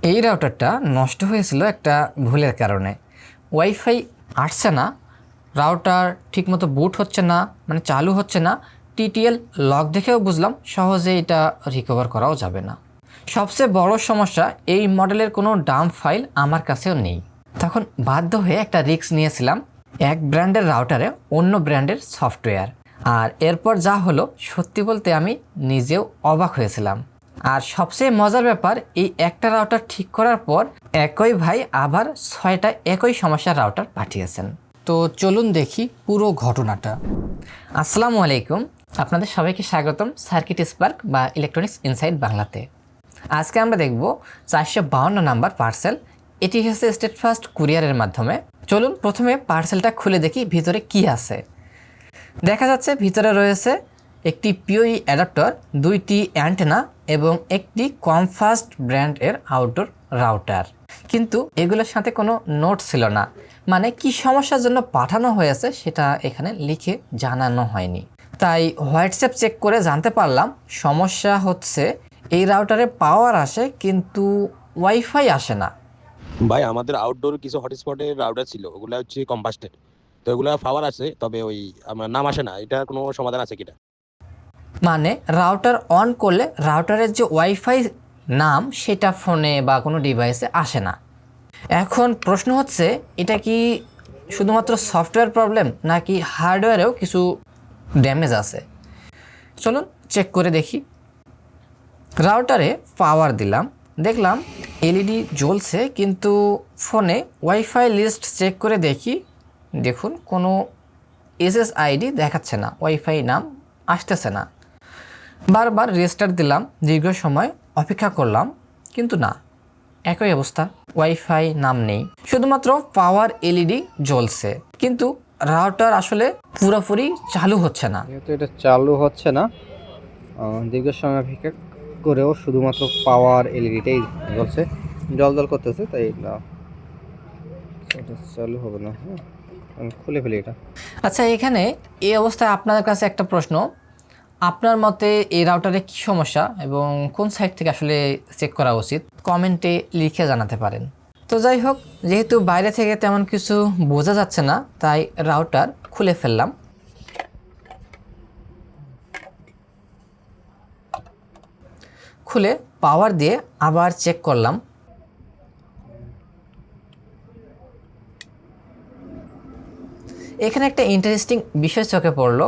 এই রাউটারটা নষ্ট হয়েছিল একটা ভুলের কারণে। ওয়াইফাই আসছে না, রাউটার ঠিকমতো বুট হচ্ছে না, মানে চালু হচ্ছে না। টিটিএল লক দেখেও বুঝলাম সহজে এটা রিকভার করাও যাবে না। সবচেয়ে বড় সমস্যা, এই মডেলের কোনো ডাম্প ফাইল আমার কাছেও নেই। তখন বাধ্য হয়ে একটা রিস্ক নিয়েছিলাম, এক ব্র্যান্ডের রাউটারে অন্য ব্র্যান্ডের সফটওয়্যার। আর এরপর যা হলো, সত্যি বলতে আমি নিজেও অবাক হয়েছিলাম। আর সবচেয়ে মজার ব্যাপার, এই একটা রাউটার ঠিক করার পর একই ভাই আবার 6টা একই সমস্যার রাউটার পাঠিয়েছেন। তো চলুন দেখি পুরো ঘটনাটা। আসসালামু আলাইকুম, আপনাদের সবাইকে স্বাগতম সার্কিট স্পার্ক বা ইলেকট্রনিক্স ইনসাইড বাংলাতে। আজকে আমরা দেখব 452 নাম্বার পার্সেল। এটি হচ্ছে স্টেট ফার্স্ট কুরিয়ারের মাধ্যমে। চলুন প্রথমে পার্সেলটা খুলে দেখি ভিতরে কি আছে। দেখা যাচ্ছে ভিতরে রয়েছে একটি পিওই অ্যাডাপ্টার, 2টি অ্যান্টেনা এবং একটি কমফাস্ট ব্র্যান্ডের আউটডোর রাউটার। কিন্তু এগুলোর সাথে কোনো নোট ছিল না, মানে কি সমস্যার জন্য পাঠানো হয়েছে সেটা এখানে লিখে জানানো হয়নি। তাই হোয়াটসঅ্যাপ চেক করে জানতে পারলাম সমস্যা হচ্ছে এই রাউটারে পাওয়ার আসে কিন্তু ওয়াইফাই আসে না। ভাই আমাদের আউটডোর কিছু হটস্পটের রাউটার ছিল, ওগুলা হচ্ছে কম্বাস্টেড। তো ওগুলা পাওয়ার আছে, তবে ওই আমার নাম আসে না। এটা কোনো সমাধান আছে কিনা? মানে রাউটার অন করলে রাউটারের যে ওয়াইফাই নাম সেটা ফোনে বা কোনো ডিভাইসে আসে না। এখন প্রশ্ন হচ্ছে, এটা কি শুধুমাত্র সফটওয়্যার প্রবলেম নাকি হার্ডওয়্যারেও কিছু ড্যামেজ আছে? চলুন চেক করে দেখি। রাউটারে পাওয়ার দিলাম, দেখলাম এলইডি জ্বলছে, কিন্তু ফোনে ওয়াইফাই লিস্ট চেক করে দেখি, দেখুন কোনো এসএসআইডি দেখাচ্ছে না, ওয়াইফাই নাম আসতেছে না। বারবার রেস্টার্ট দিলাম, দীর্ঘ সময় অপেক্ষা করলাম, কিন্তু না, একই অবস্থা, ওয়াইফাই নাম নেই, শুধুমাত্র পাওয়ার এলইডি জ্বলছে, কিন্তু রাউটার আসলে পুরোপুরি চালু হচ্ছে না। যেহেতু এটা চালু হচ্ছে না, দীর্ঘ সময় অপেক্ষা করেও শুধুমাত্র পাওয়ার এলইডিটাই জ্বলছে, জল করতেছে, তাই না এটা চালু হবে না। হ্যাঁ, আমি খুলে ফেলি এটা। আচ্ছা, এখানে এই অবস্থায় আপনাদের কাছে একটা প্রশ্ন, আপনার মতে এই রাউটারে কী সমস্যা এবং কোন সাইট থেকে আসলে চেক করা উচিত, কমেন্টে লিখে জানাতে পারেন। তো যাই হোক, যেহেতু বাইরে থেকে তেমন কিছু বোঝা যাচ্ছে না, তাই রাউটার খুলে ফেললাম। খুলে পাওয়ার দিয়ে আবার চেক করলাম। এখানে একটা ইন্টারেস্টিং বিষয় চোখে পড়লো,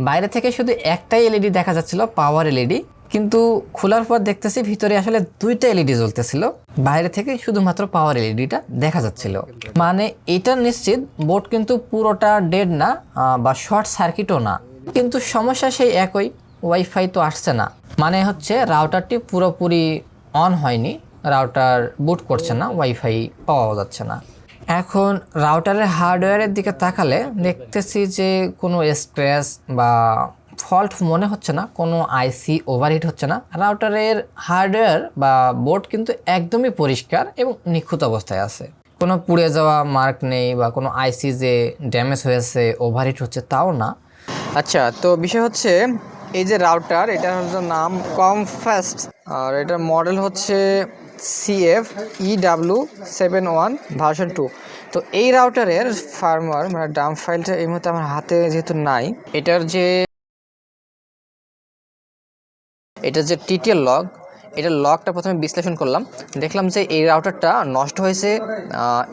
বাইরে থেকে শুধু একটাই এলইডি দেখা যাচ্ছিল, পাওয়ার এলইডি, কিন্তু খোলার পর দেখতেছি ভিতরে আসলে 2টা এলইডি জ্বলতেছিল, বাইরে থেকে শুধুমাত্র পাওয়ার এলইডিটা দেখা যাচ্ছিল। মানে এটা নিশ্চিত বোর্ড কিন্তু পুরোটা ডেড না বা শর্ট সার্কিটও না, কিন্তু সমস্যা সেই একই, ওয়াইফাই তো আসছে না। মানে হচ্ছে রাউটারটি পুরোপুরি অন হয়নি, রাউটার বুট করছে না, ওয়াইফাই পাওয়া যাচ্ছে না। এখন রাউটারের হার্ডওয়্যারের দিকে তাকালে দেখতেছি যে কোনো স্ক্র্যাচ বা ফল্ট মনে হচ্ছে না, কোনো আইসি ওভারহিট হচ্ছে না। রাউটারের হার্ডওয়্যার বা বোর্ড কিন্তু একদমই পরিষ্কার এবং নিখুঁত অবস্থায় আছে, কোনো পুড়ে যাওয়া মার্ক নেই বা কোনো আইসি যে ড্যামেজ হয়েছে, ওভারহিট হচ্ছে তাও না। আচ্ছা, তো বিষয় হচ্ছে এই যে রাউটার, এটার হচ্ছে নাম কমফাস্ট, আর এটার মডেল হচ্ছে CFEW71 ভার্সন 2। তো এই রাউটারের ফার্মওয়্যার মানে ডাম্প ফাইলটা এই মুহূর্তে আমার হাতে যেহেতু নাই, এটার যে টিটিএল লগ, এটার লগটা প্রথমে বিশ্লেষণ করলাম, দেখলাম যে এই রাউটারটা নষ্ট হয়েছে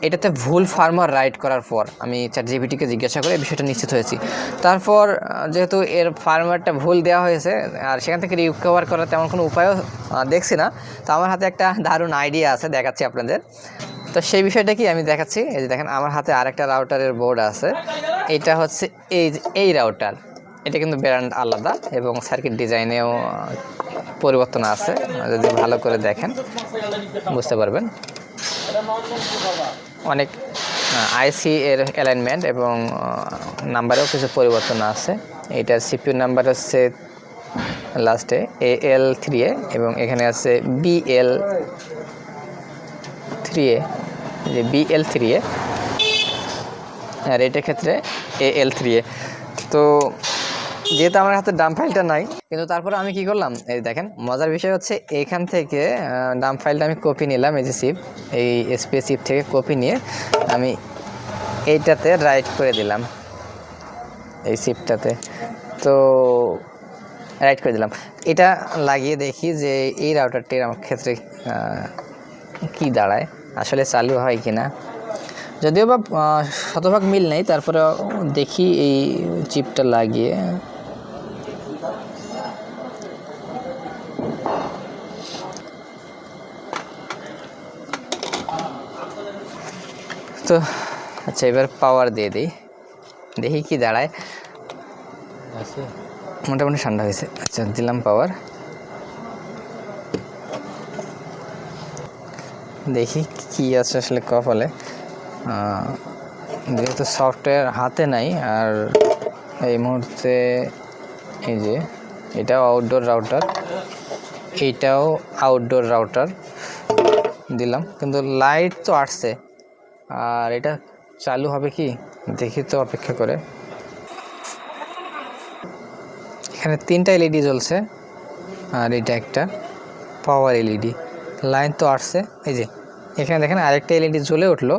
এটাতে ভুল ফার্মওয়্যার রাইট করার পর। আমি চ্যাটজিপিটিকে জিজ্ঞাসা করে বিষয়টা নিশ্চিত হয়েছি। তারপর যেহেতু এর ফার্মওয়্যারটা ভুল দেওয়া হয়েছে আর সেখান থেকে রিকভার করার তেমন কোনো উপায়ও দেখছি না, তো আমার হাতে একটা দারুণ আইডিয়া আছে, দেখাচ্ছি আপনাদের। তো সেই বিষয়টা কি আমি দেখাচ্ছি। এই যে দেখেন আমার হাতে আরেকটা রাউটারের বোর্ড আছে, এটা হচ্ছে এই রাউটার। এটা কিন্তু ব্র্যান্ড আলাদা এবং সার্কিট ডিজাইনেও পরিবর্তন আছে, যদি ভালো করে দেখেন বুঝতে পারবেন। অনেক আইসি এর অ্যালাইনমেন্ট এবং নাম্বারেও কিছু পরিবর্তন আছে। এটার সিপিইউ নাম্বার হচ্ছে লাস্টে AL3A এবং এখানে আছে BL3A, যে BL3A, আর এটার ক্ষেত্রে AL3A। তো যেহেতু আমার হাতে ডাম্প ফাইলটা নাই, কিন্তু তারপরে আমি কি করলাম, এই দেখেন মজার বিষয় হচ্ছে এইখান থেকে ডাম্প ফাইলটা আমি কপি নিলাম, এই যে সিপ, এই এসপি সিপ থেকে কপি নিয়ে আমি এইটাতে রাইট করে দিলাম, এই সিপটাতে। তো রাইট করে দিলাম, এটা লাগিয়ে দেখি যে এই রাউটারটির আমার ক্ষেত্রে কি দাঁড়ায়, আসলে চালু হয় কি না। যদিও বা শতভাগ মিল নেই, তারপরে দেখি এই চিপটা লাগিয়ে। তো আচ্ছা, এবার পাওয়ার দিয়ে দিই, দেখি কি দাঁড়ায়। মোটামুটি ঠান্ডা হয়েছে। আচ্ছা, দিলাম পাওয়ার, দেখি কি আছে আসলে কপালে। যেহেতু সফটওয়্যার হাতে নাই, আর এই মুহূর্তে এই যে এটাও আউটডোর রাউটার, এইটাও আউটডোর রাউটার দিলাম, কিন্তু লাইট তো আসছে, আর এটা চালু হবে কি দেখি তো অপেক্ষা করে। এখানে 3টা এলইডি জ্বলছে, আর এটা একটা পাওয়ার এলইডি। লাইন তো আসছে, এই যে এখানে দেখেন আরেকটা এলইডি জ্বলে উঠলো,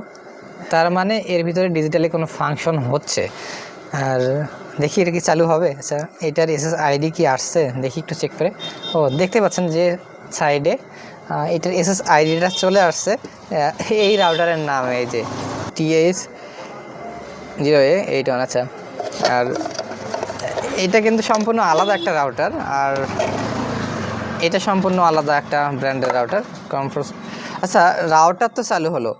তার মানে এর ভিতরে ডিজিটালি কোনো ফাংশন হচ্ছে। আর দেখি এটা কি চালু হবে। আচ্ছা, এটার এসএসআইডি কি আসছে দেখি একটু চেক করে। ও, দেখতে পাচ্ছেন যে সাইডে এটার এসএসআইডিটা চলে আসছে এই রাউটারের নাম, এই যে TH0A81। আচ্ছা, আর এটা কিন্তু সম্পূর্ণ আলাদা একটা রাউটার, আর এটা সম্পূর্ণ আলাদা একটা ব্র্যান্ডের রাউটার কমফোর্স। আচ্ছা, রাউটার তো চালু হলো,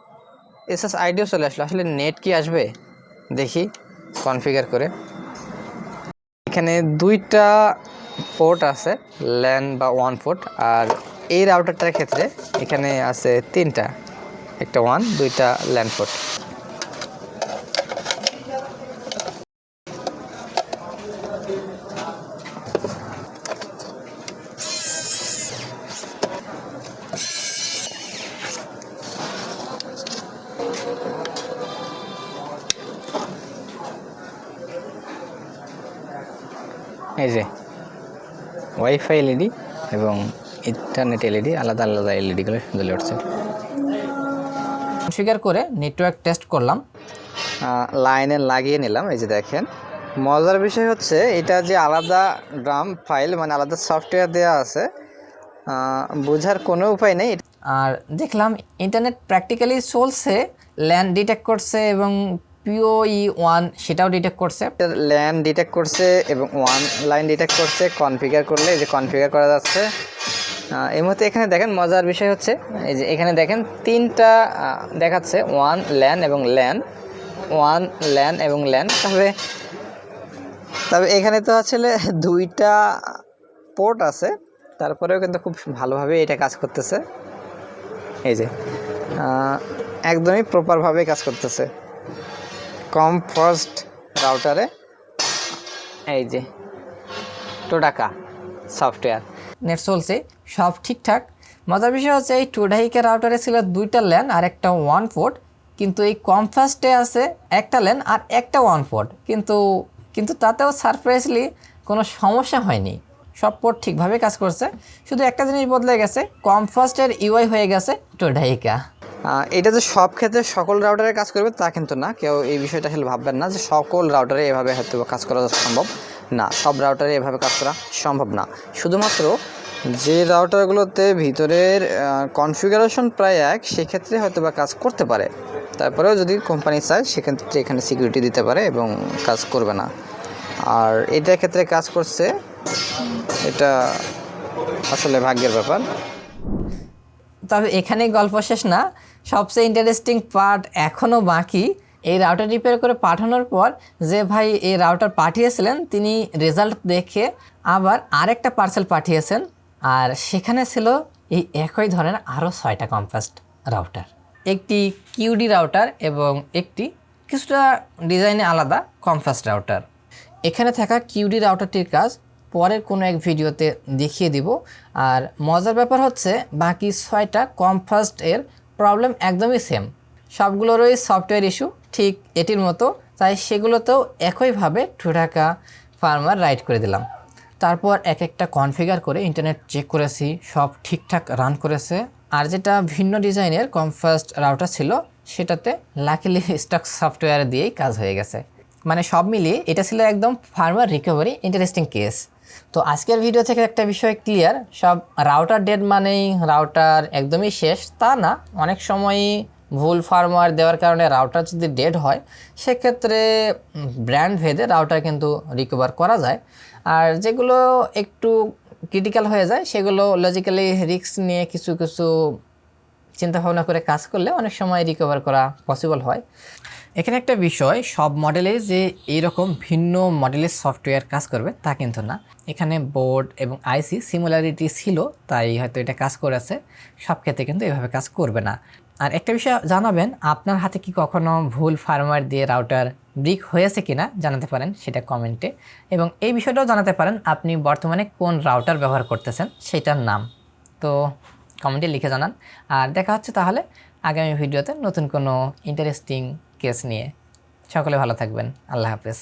এসএসআইডিও চলে আসলো, আসলে নেট কি আসবে দেখি কনফিগার করে। এখানে 2টা পোর্ট আছে, ল্যান বা 1 পোর্ট, আর এই রাউটারটার ক্ষেত্রে এখানে আছে 3টা, একটা 1, 2টা ল্যান পোর্ট। এই যে ওয়াইফাই এলইডি এবং ইন্টারনেট এলইডি, আলাদা আলাদা এলইডিগুলো জ্বলে উঠছে। কনফিগার করে নেটওয়ার্ক টেস্ট করলাম, লাইনে লাগিয়ে নিলাম। এই যে দেখেন, মজার বিষয় হচ্ছে এটা যে আলাদা ড্রাম ফাইল, মানে আলাদা সফটওয়্যার দেওয়া আছে, বোঝার কোনো উপায় নেই। আর দেখলাম ইন্টারনেট প্র্যাকটিক্যালি চলছে, ল্যান্ড ডিটেক্ট করছে এবং PoE1 সেটাও ডিটেক্ট করছে। ল্যান ডিটেক্ট করছে এবং 1 লাইন ডিটেক্ট করছে। কনফিগার করলে এই যে কনফিগার করা যাচ্ছে। এই মুহূর্তে এখানে দেখেন মজার বিষয় হচ্ছে, এই যে এখানে দেখেন 3টা দেখাচ্ছে, 1 ল্যান এবং ল্যান, 1 ল্যান এবং ল্যান। তবে এখানে তো আসলে 2টা পোর্ট আছে, তারপরেও কিন্তু খুব ভালোভাবে এটা কাজ করতেছে। এই যে একদমই প্রপারভাবে কাজ করতেছে কমফোর্ট রাউটারে। এই যে টোডাকা সফটওয়্যার, নেট চলছে, সব ঠিকঠাক। মজার বিষয় হচ্ছে এই টোডাইকা রাউটারে ছিল 2টা ল্যান আর একটা 1 পোর্ট, কিন্তু এই কমফাস্টে আছে একটা ল্যান আর একটা 1 পোর্ট, কিন্তু তাতেও সারপ্রাইজলি কোনো সমস্যা হয়নি, সব পোর্ট ঠিকভাবে কাজ করছে। শুধু একটা জিনিস বদলে গেছে, কমফাস্টের ইউআই হয়ে গেছে টোডাইকা। এটা যে সব ক্ষেত্রে সকল রাউটারে কাজ করবে তা কিন্তু না, কেউ এই বিষয়টা আসলে ভাববেন না যে সকল রাউটারে এভাবে হয়তো কাজ করা সম্ভব না। সব রাউটারে এভাবে কাজ করা সম্ভব না, শুধুমাত্র যে রাউটারগুলোতে ভিতরের কনফিগারেশন প্রায় এক, সেক্ষেত্রে হয়তো বা কাজ করতে পারে। তারপরেও যদি কোম্পানি চায় সেক্ষেত্রে এখানে সিকিউরিটি দিতে পারে এবং কাজ করবে না। আর এটার ক্ষেত্রে কাজ করছে, এটা আসলে ভাগ্যের ব্যাপার। তবে এখানেই গল্প শেষ না, সবচেয়ে ইন্টারেস্টিং পার্ট এখনও বাকি। এই রাউটার রিপেয়ার করে পাঠানোর পর যে ভাই এই রাউটার পাঠিয়েছিলেন, তিনি রেজাল্ট দেখে আবার আরেকটা পার্সেল পাঠিয়েছেন, আর সেখানে ছিল এই একই ধরনের আরও 6টা কমফাস্ট রাউটার, একটি কিউডি রাউটার এবং একটি কিছুটা ডিজাইনে আলাদা কমফাস্ট রাউটার। এখানে থাকা কিউডি রাউটারটির কাজ পরের কোনো এক ভিডিওতে দেখিয়ে দিব। আর মজার ব্যাপার হচ্ছে বাকি 6টা কমফাস্ট এর প্রবলেম একদমই সেম, সবগুলোরই সফটওয়্যার ইস্যু ঠিক এটির মতো, তাই সেগুলোতেও একইভাবে টোডাকা ফার্মার রাইট করে দিলাম। তারপর এক একটা কনফিগার করে ইন্টারনেট চেক করেছি, সব ঠিকঠাক রান করেছে। আর যেটা ভিন্ন ডিজাইনের কমফাস্ট রাউটার ছিল সেটাতে লাকিলি স্টক সফটওয়্যার দিয়েই কাজ হয়ে গেছে। মানে সব মিলিয়ে এটা ছিল একদম ফার্মার রিকভারি ইন্টারেস্টিং কেস। তো আজকের ভিডিও থেকে একটা বিষয় ক্লিয়ার, সব রাউটার ডেড মানেই রাউটার একদমই শেষ তা না। অনেক সময়ই ভুল ফার্মওয়্যার দেওয়ার কারণে রাউটার যদি ডেড হয় সেক্ষেত্রে ব্র্যান্ড ভেদে রাউটার কিন্তু রিকভার করা যায়। আর যেগুলো একটু ক্রিটিক্যাল হয়ে যায় সেগুলো লজিক্যালি রিস্ক নিয়ে কিছু কিছু চিন্তাভাবনা করে কাজ করলে অনেক সময় রিকভার করা পসিবল হয়। এখানে একটা বিষয়, সব মডেলে যে এইরকম ভিন্ন মডেলের সফটওয়্যার কাজ করবে তা কিন্তু না। এখানে বোর্ড এবং আইসি সিমিলারিটি ছিল তাই হয়তো এটা কাজ করেছে, সব ক্ষেত্রে কিন্তু এভাবে কাজ করবে না। আর একটা বিষয় জানাবেন, আপনার হাতে কি কখনো ভুল ফার্মওয়্যার দিয়ে রাউটার ব্রিক হয়েছে কিনা জানাতে পারেন সেটা কমেন্টে, এবং এই বিষয়টাও জানাতে পারেন আপনি বর্তমানে কোন রাউটার ব্যবহার করতেছেন সেটার নাম। তো কমেন্টে লিখে জানান। আর দেখা হচ্ছে তাহলে আগামী ভিডিওতে নতুন কোনো ইন্টারেস্টিং কেস নিয়ে। সকলে ভালো থাকবেন। আল্লাহ হাফেজ।